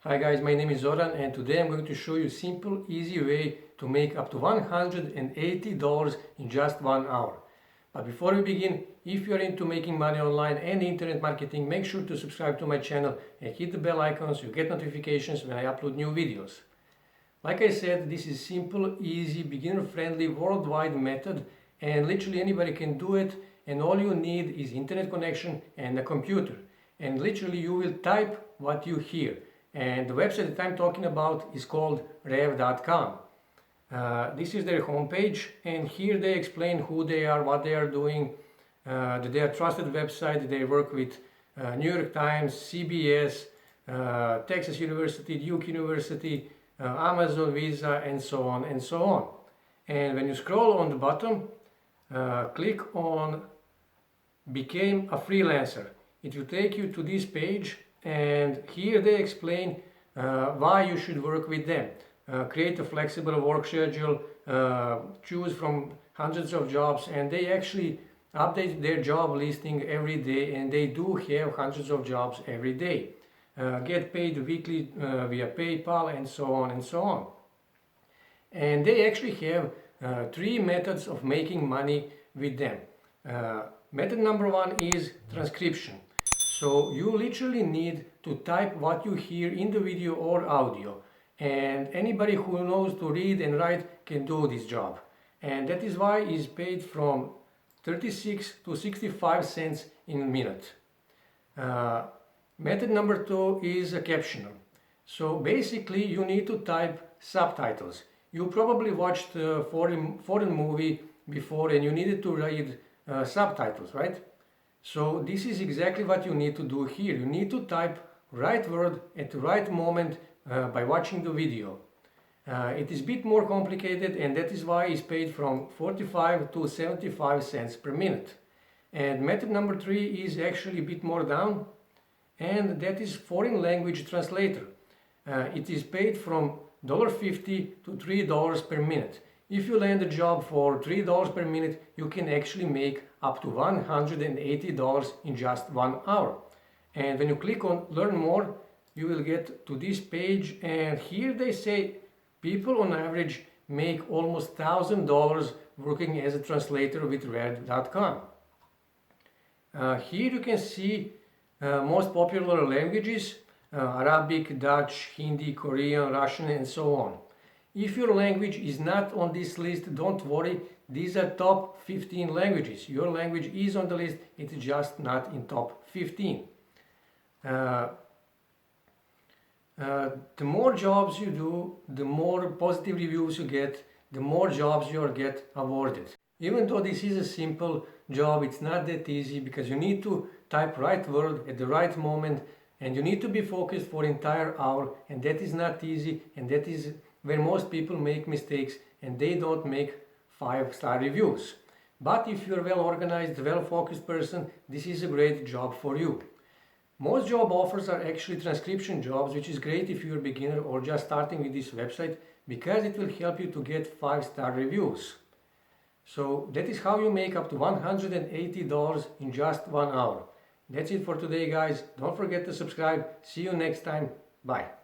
Hi guys, my name is Zoran and today I'm going to show you a simple, easy way to make up to $180 in just 1 hour. But before we begin, if you are into making money online and internet marketing, make sure to subscribe to my channel and hit the bell icon so you get notifications when I upload new videos. Like I said, this is simple, easy, beginner-friendly, worldwide method and literally anybody can do it, and all you need is internet connection and a computer. And literally you will type what you hear. And the website that I'm talking about is called rev.com. This is their homepage, and here they explain who they are, what they are doing, that they are a trusted website. They work with New York Times, CBS, Texas University, Duke University, Amazon, Visa, and so on and so on. And when you scroll on the bottom, click on Became a Freelancer. It will take you to this page, and here they explain why you should work with them. Create a flexible work schedule, choose from hundreds of jobs, and they actually update their job listing every day, and they do have hundreds of jobs every day. Get paid weekly via PayPal, and so on and so on. And they actually have 3 methods of making money with them. Method number 1 is transcription. So you literally need to type what you hear in the video or audio, and anybody who knows to read and write can do this job. And that is why it's paid from 36 to 65 cents in a minute. Method number 2 is a captioner. So basically you need to type subtitles. You probably watched a foreign movie before and you needed to read subtitles, right? So this is exactly what you need to do here. You need to type right word at the right moment by watching the video. It is a bit more complicated, and that is why it's paid from 45 to 75 cents per minute. And method number 3 is actually a bit more down, and that is foreign language translator. It is paid from $1.50 to $3 per minute. If you land a job for $3 per minute, you can actually make up to $180 in just 1 hour. And when you click on Learn More, you will get to this page, and here they say people on average make almost $1,000 working as a translator with rev.com. Here you can see most popular languages, Arabic, Dutch, Hindi, Korean, Russian, and so on. If your language is not on this list, don't worry, these are top 15 languages. Your language is on the list, it's just not in top 15. The more jobs you do, the more positive reviews you get, the more jobs you'll get awarded. Even though this is a simple job, it's not that easy because you need to type right word at the right moment, and you need to be focused for entire hour, and that is not easy, and that is where most people make mistakes and they don't make 5-star reviews. But if you're well organized, well focused person, this is a great job for you. Most job offers are actually transcription jobs, which is great if you're a beginner or just starting with this website, because it will help you to get 5-star reviews. So that is how you make up to $180 in just 1 hour. That's it for today, guys. Don't forget to subscribe. See you next time. Bye.